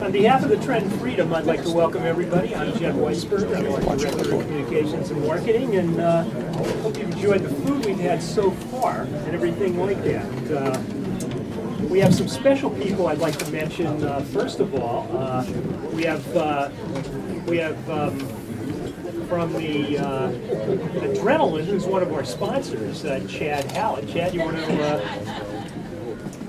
On behalf of the Trenton Freedom, I'd like to welcome everybody. I'm Jeff Weisberger. I'm our Director of Communications and Marketing, and hope you've enjoyed the food we've had so far and everything like that. We have some special people I'd like to mention. First of all, we have from the Adrenaline, who's one of our sponsors, Chad Hallett. Chad, you want to?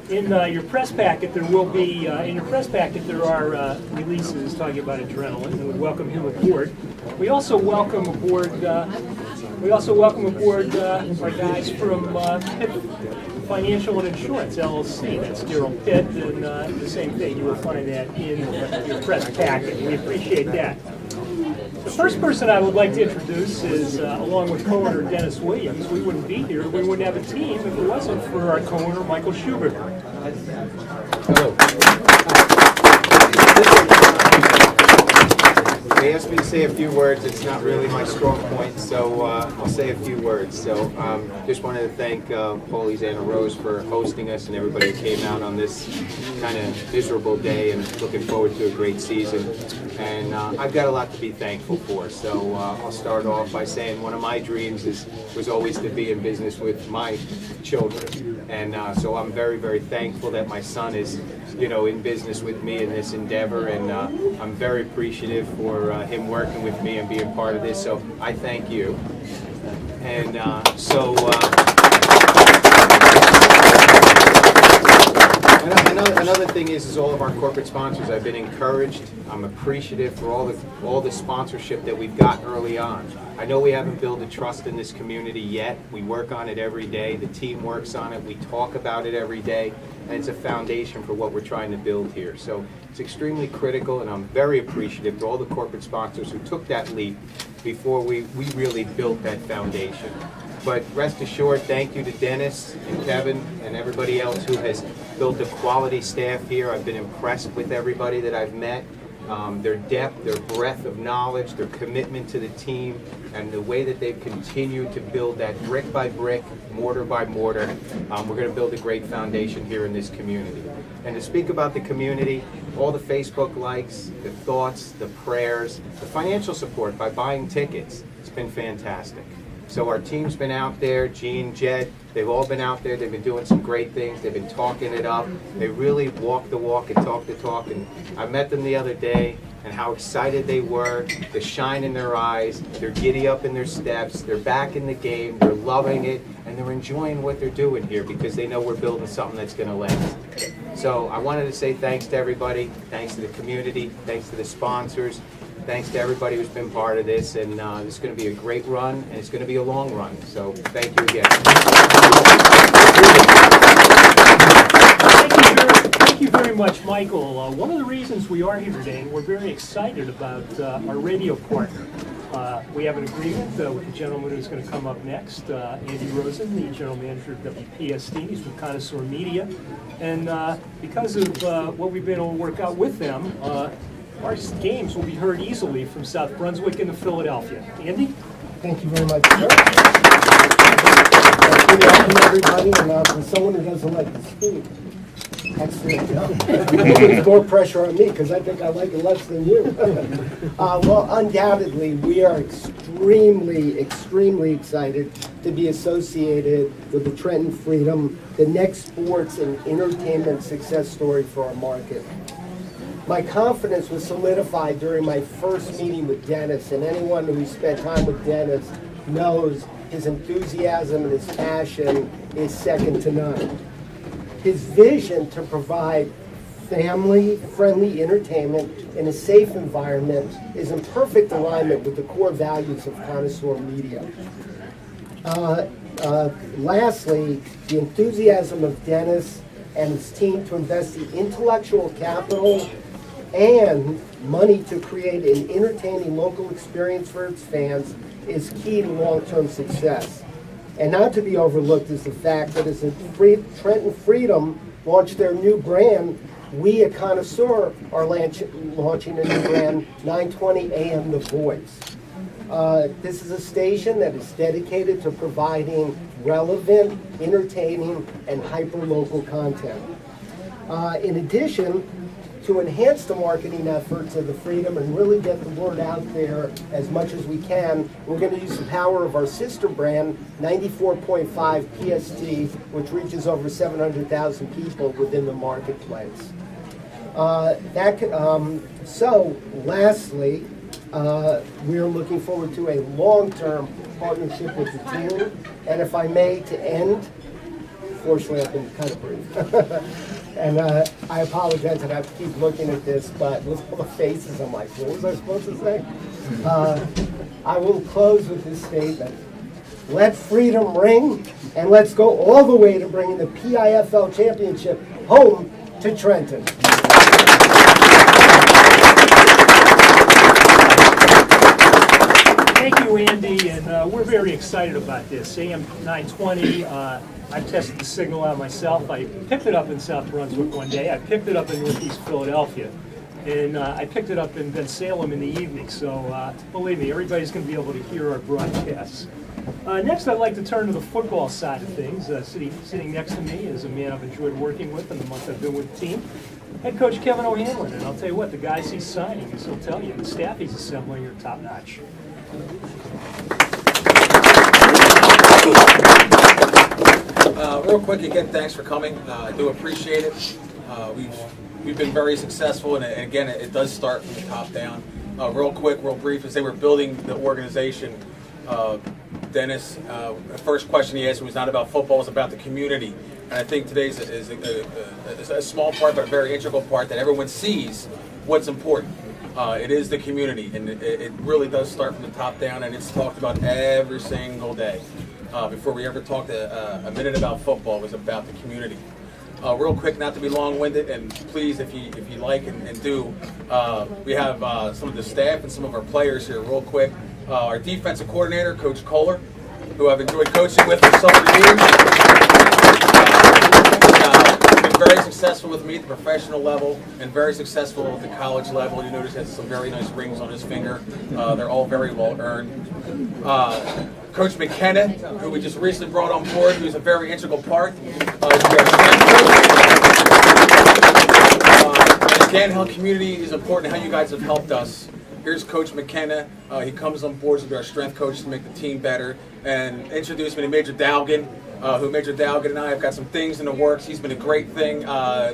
In your press packet, there will be there are releases talking about Adrenaline, and we welcome him aboard. We also welcome aboard. Our guys from Pitt Financial and Insurance LLC. That's Daryl Pitt, and the same thing. You will find that in your press packet. We appreciate that. The first person I would like to introduce is, along with co-owner Dennis Williams. We wouldn't be here, we wouldn't have a team if it wasn't for our co-owner Michael Schubert. Hello. They asked me to say a few words. It's not really my strong point, so I'll say a few words. So just wanted to thank Paulie's Anna Rose for hosting us and everybody who came out on this kind of miserable day, and looking forward to a great season. And I've got a lot to be thankful for. So I'll start off by saying one of my dreams was always to be in business with my children. And so I'm very, very thankful that my son is, in business with me in this endeavor, and I'm very appreciative for him working with me and being part of this. So I thank you. And another thing is all of our corporate sponsors. I've been encouraged. I'm appreciative for all the sponsorship that we've got early on. I know we haven't built a trust in this community yet. We work on it every day. The team works on it. We talk about it every day, and it's a foundation for what we're trying to build here. So it's extremely critical, and I'm very appreciative to all the corporate sponsors who took that leap before we really built that foundation. But rest assured, thank you to Dennis and Kevin and everybody else who has built a quality staff here. I've been impressed with everybody that I've met. Their depth, their breadth of knowledge, their commitment to the team, and the way that they've continued to build that brick by brick, mortar by mortar. We're going to build a great foundation here in this community. And to speak about the community, all the Facebook likes, the thoughts, the prayers, the financial support by buying tickets, it's been fantastic. So our team's been out there, Gene, Jed, they've all been out there. They've been doing some great things. They've been talking it up. They really walk the walk and talk the talk. And I met them the other day, and how excited they were, the shine in their eyes, they're giddy up in their steps, they're back in the game, they're loving it, and they're enjoying what they're doing here because they know we're building something that's going to last. So I wanted to say thanks to everybody, thanks to the community, thanks to the sponsors. Thanks to everybody who's been part of this, and this is going to be a great run, and it's going to be a long run. So thank you again. Thank you very much, Michael. One of the reasons we are here today, and we're very excited about our radio partner. We have an agreement with the gentleman who's going to come up next, Andy Rosen, the general manager of WPST. He's with Connoisseur Media, and because of what we've been able to work out with them, our games will be heard easily from South Brunswick into Philadelphia. Andy? Thank you very much, sir. Good afternoon, everybody. And for someone who doesn't like to speak, excellent job. There's more pressure on me because I think I like it less than you. Well, undoubtedly, we are extremely excited to be associated with the Trenton Freedom, the next sports and entertainment success story for our market. My confidence was solidified during my first meeting with Dennis, and anyone who spent time with Dennis knows his enthusiasm and his passion is second to none. His vision to provide family-friendly entertainment in a safe environment is in perfect alignment with the core values of Connoisseur Media. Lastly, the enthusiasm of Dennis and his team to invest the intellectual capital and money to create an entertaining local experience for its fans is key to long-term success. And not to be overlooked is the fact that as the Trenton Freedom launched their new brand, we at Connoisseur are launching a new brand, 920 AM The Voice. This is a station that is dedicated to providing relevant, entertaining, and hyper-local content. In addition, to enhance the marketing efforts of the Freedom and really get the word out there as much as we can. We're going to use the power of our sister brand, 94.5 PST, which reaches over 700,000 people within the marketplace. So, lastly, we're looking forward to a long-term partnership with the team. And if I may, to end, fortunately I've been kind of brief. And I apologize that I have to keep looking at this, but with all the faces, I'm like, what was I supposed to say? I will close with this statement. Let freedom ring, and let's go all the way to bringing the PIFL championship home to Trenton. Thank you, Andy, and we're very excited about this. AM 920, I tested the signal out myself. I picked it up in South Brunswick one day. I picked it up in Northeast Philadelphia. And I picked it up in Ben Salem in the evening. So believe me, everybody's going to be able to hear our broadcasts. Next, I'd like to turn to the football side of things. Sitting next to me is a man I've enjoyed working with in the month I've been with the team, head coach Kevin O'Hanlon. And I'll tell you what, the guys he's signing, as he'll tell you, the staff he's assembling are top notch. Real quick, again, thanks for coming. I do appreciate it. We've been very successful, and again, it does start from the top down. Real quick, real brief, as they were building the organization, Dennis, the first question he asked me was not about football, it was about the community. And I think today's is a small part, but a very integral part that everyone sees what's important. It is the community, and it really does start from the top down, and it's talked about every single day. Before we ever talked a minute about football, it was about the community. Real quick, not to be long-winded, and please, if you like and do, we have some of the staff and some of our players here. Real quick, our defensive coordinator, Coach Kohler, who I've enjoyed coaching with for several years. Been very successful with me at the professional level and very successful at the college level. You notice he has some very nice rings on his finger. They're all very well earned. Coach McKenna, who we just recently brought on board, who's a very integral part. Again, how community is important, how you guys have helped us. Here's Coach McKenna. He comes on board to be our strength coach to make the team better, and introduced me to Major Dalgan, who Major Dalgan and I have got some things in the works. He's been a great thing,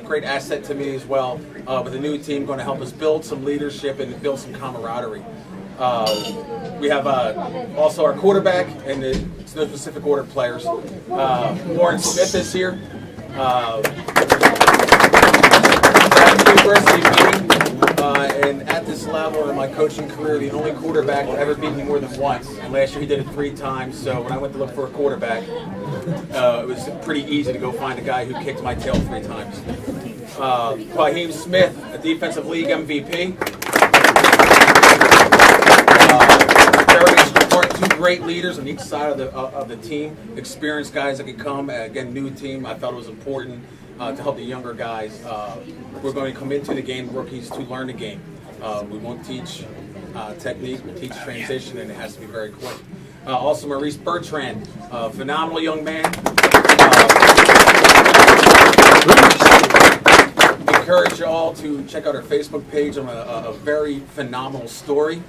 great asset to me as well. With the new team, going to help us build some leadership and build some camaraderie. We have also our quarterback, and it's no specific order of players. Warren Smith is here. And at this level in my coaching career, the only quarterback to ever beat me more than once. And last year he did it 3 times. So when I went to look for a quarterback, it was pretty easy to go find a guy who kicked my tail 3 times. Raheem Smith, a defensive league MVP. Very important, 2 great leaders on each side of the team. Experienced guys that could come. Again, new team. I felt it was important to help the younger guys. We're going to come into the game, rookies, to learn the game. We won't teach technique, we'll teach transition, and it has to be very quick. Also, Maurice Bertrand, phenomenal young man. Encourage you all to check out our Facebook page on a very phenomenal story.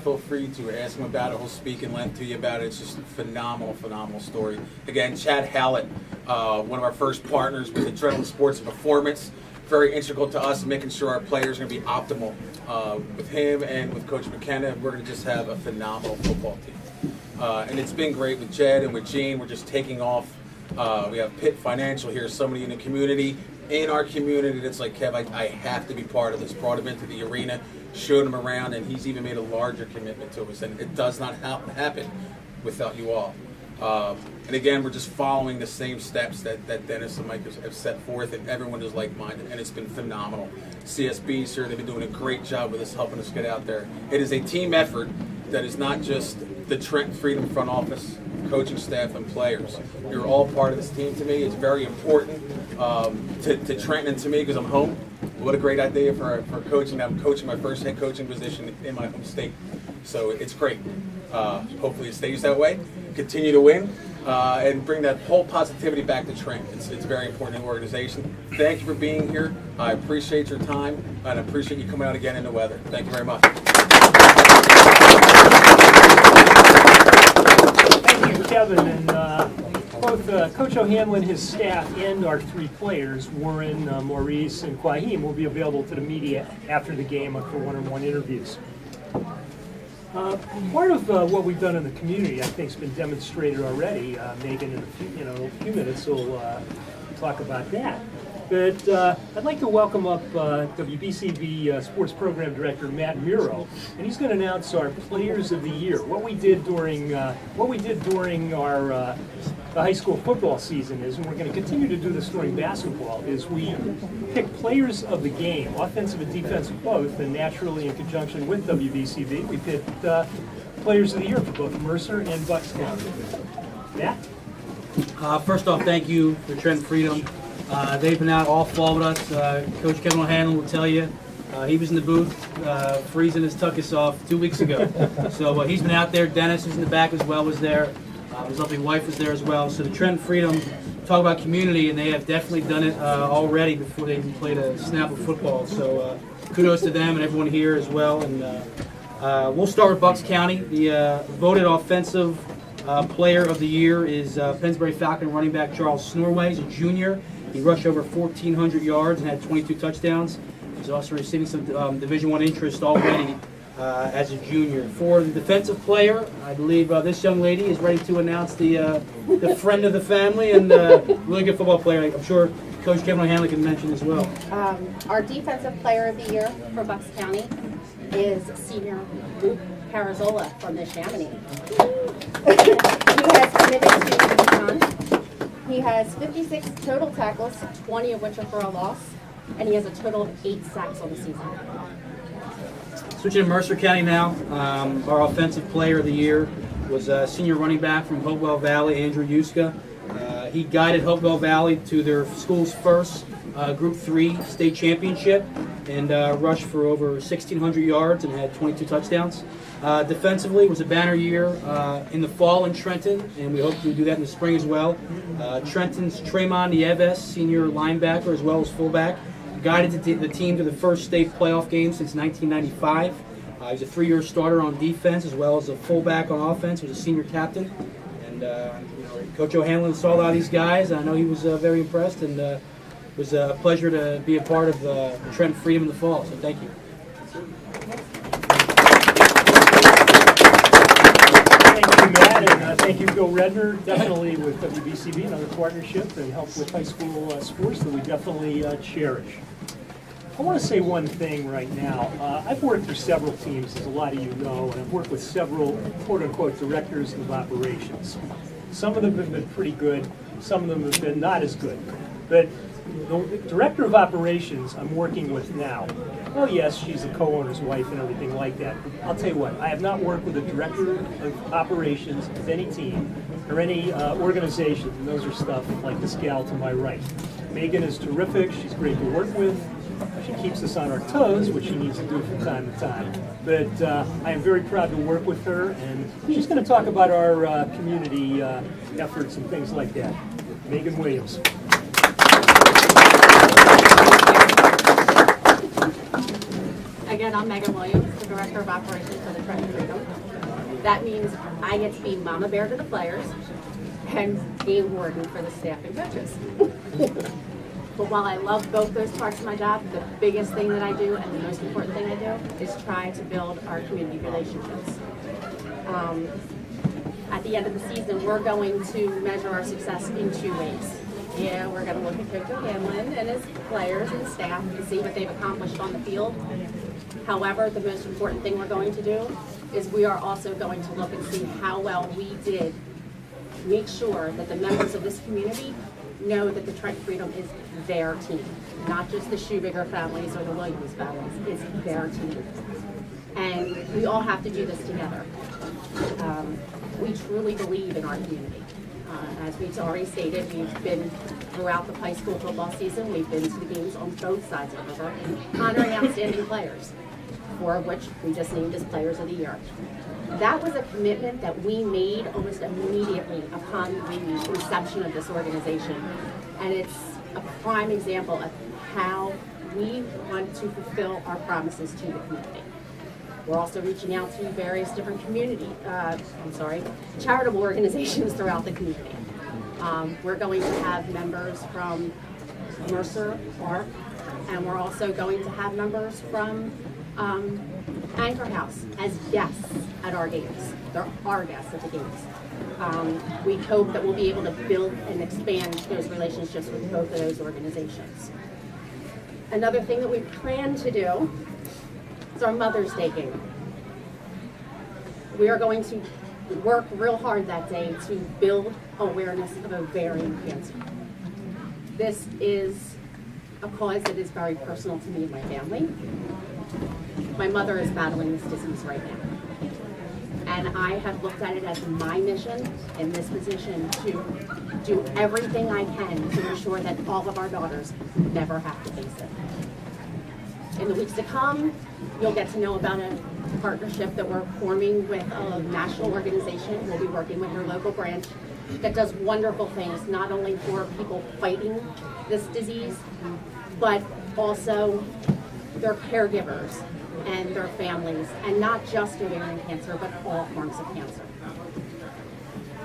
Feel free to ask him about it. He'll speak in length to you about it. It's just a phenomenal, phenomenal story. Again, Chad Hallett, one of our first partners with Adrenaline Sports and Performance. Very integral to us, making sure our players are going to be optimal. With him and with Coach McKenna, we're going to just have a phenomenal football team. And it's been great with Jed and with Gene. We're just taking off. We have Pitt Financial here, somebody in the community. In our community that's like, Kev, I have to be part of this. Brought him into the arena, showed him around, and he's even made a larger commitment to us. And it does not happen without you all. And again, we're just following the same steps that Dennis and Mike have set forth, and everyone is like-minded, and it's been phenomenal. CSB's here, they've been doing a great job with us, helping us get out there. It is a team effort that is not just the Trenton Freedom front office, coaching staff, and players. You're all part of this team to me. It's very important to Trenton and to me because I'm home. What a great idea for coaching. I'm coaching my first head coaching position in my home state. So it's great. Hopefully it stays that way. Continue to win. and bring that whole positivity back to Trenton. It's very important in the organization. Thank you for being here. I appreciate your time, and I appreciate you coming out again in the weather. Thank you very much. Thank you, Kevin, and both Coach O'Hanlon, his staff, and our three players, Warren, Maurice, and Quahim, will be available to the media after the game for one-on-one interviews. Part of what we've done in the community, I think, has been demonstrated already. Megan, in a few minutes, will talk about that. But I'd like to welcome up WBCB Sports Program Director Matt Muro, and he's going to announce our Players of the Year. What we did during our the high school football season is, and we're going to continue to do this during basketball, is we pick players of the game, offensive and defensive both, and naturally in conjunction with WBCB, we picked Players of the Year for both Mercer and Bucks County. Matt? First off, thank you for Trenton Freedom. They've been out all fall with us. Coach Kevin O'Hanlon will tell you, he was in the booth freezing his tuchus off 2 weeks ago. So he's been out there. Dennis, who's in the back as well, was there. His lovely wife was there as well. So the Trenton Freedom, talk about community, and they have definitely done it already before they even played a snap of football. So kudos to them and everyone here as well. And we'll start with Bucks County. The voted offensive player of the year is Pennsbury Falcon running back Charles Snorway. He's a junior. He rushed over 1,400 yards and had 22 touchdowns. He's also receiving some Division I interest already as a junior. For the defensive player, I believe this young lady is ready to announce the friend of the family and really good football player. I'm sure Coach Kevin O'Hanlon can mention as well. Our defensive player of the year for Bucks County is senior Luke Carazola from the Chamonix. He has committed to UConn. He has 56 total tackles, 20 of which are for a loss, and he has a total of 8 sacks on the season. Switching to Mercer County now, our offensive player of the year was senior running back from Hopewell Valley, Andrew Yuska. He guided Hopewell Valley to their school's first Group 3 state championship and rushed for over 1,600 yards and had 22 touchdowns. Defensively, it was a banner year in the fall in Trenton, and we hope to do that in the spring as well. Trenton's Tremon Nieves, senior linebacker as well as fullback, guided the team to the first state playoff game since 1995. He was a 3-year starter on defense as well as a fullback on offense. He was a senior captain. And Coach O'Hanlon saw a lot of these guys. I know he was very impressed, and it was a pleasure to be a part of Trenton Freedom in the fall. So thank you. Thank you, Matt, and thank you, Bill Redner, definitely with WBCB, another partnership and help with high school sports that we definitely cherish. I want to say one thing right now. I've worked for several teams, as a lot of you know, and I've worked with several quote-unquote directors of operations. Some of them have been pretty good, some of them have been not as good. But the director of operations I'm working with now, well, yes, she's the co-owner's wife and everything like that. But I'll tell you what, I have not worked with a director of operations of any team or any organization, and those are stuff like this gal to my right. Megan is terrific, she's great to work with. She keeps us on our toes, which she needs to do from time to time. But I am very proud to work with her, and she's going to talk about our community efforts and things like that. Megan Williams. Again, I'm Megan Williams, the Director of Operations for the Trenton Freedom. That means I get to be Mama Bear to the players and game warden for the staff and coaches. But while I love both those parts of my job, the biggest thing that I do and the most important thing I do is try to build our community relationships. At the end of the season, we're going to measure our success in 2 ways. Yeah, we're going to look at Coach O'Hanlon and his players and staff to see what they've accomplished on the field. However, the most important thing we're going to do is we are also going to look and see how well we did make sure that the members of this community know that the Trenton Freedom is their team, not just the Schubiger families or the Williams families. It's their team. And we all have to do this together. We truly believe in our community. As we've already stated, we've been throughout the high school football season. We've been to the games on both sides of the river, honoring outstanding players. for which we just named as Players of the Year. That was a commitment that we made almost immediately upon the inception of this organization. And it's a prime example of how we want to fulfill our promises to the community. We're also reaching out to various different charitable organizations throughout the community. We're going to have members from Mercer, ARC, and we're also going to have members from Anchor House as guests at our games. There are guests at the games. We hope that we'll be able to build and expand those relationships with both of those organizations. Another thing that we plan to do is our Mother's Day game. We are going to work real hard that day to build awareness of ovarian cancer. This is a cause that is very personal to me and my family. My mother is battling this disease right now. And I have looked at it as my mission in this position to do everything I can to ensure that all of our daughters never have to face it. In the weeks to come, you'll get to know about a partnership that we're forming with a national organization. We'll be working with their local branch that does wonderful things, not only for people fighting this disease, but also their caregivers and their families, and not just ovarian cancer, but all forms of cancer.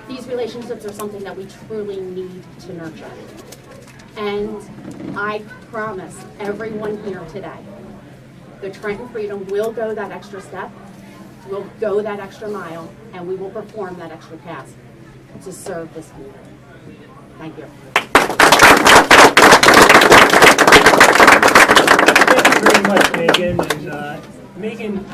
These relationships are something that we truly need to nurture. And I promise everyone here today, the Trenton Freedom will go that extra step, will go that extra mile, and we will perform that extra task to serve this community. Thank you. Thank you very much, Megan. And Megan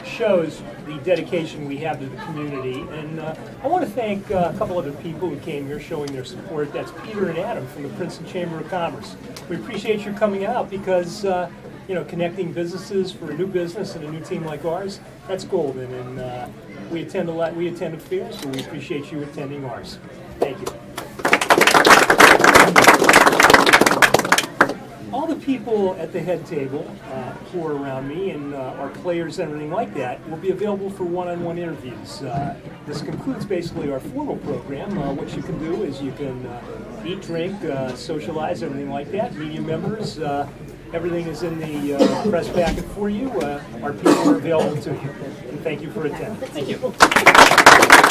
shows the dedication we have to the community. And I want to thank a couple other people who came here showing their support. That's Peter and Adam from the Princeton Chamber of Commerce. We appreciate you coming out because connecting businesses for a new business and a new team like ours, that's golden. And we attend fairs, so we appreciate you attending ours. Thank you. All the people at the head table who are around me and our players and everything like that will be available for one-on-one interviews. This concludes basically our formal program. What you can do is you can eat, drink, socialize, everything like that. Media members, everything is in the press packet for you. Our people are available to you. And thank you for attending. Thank you.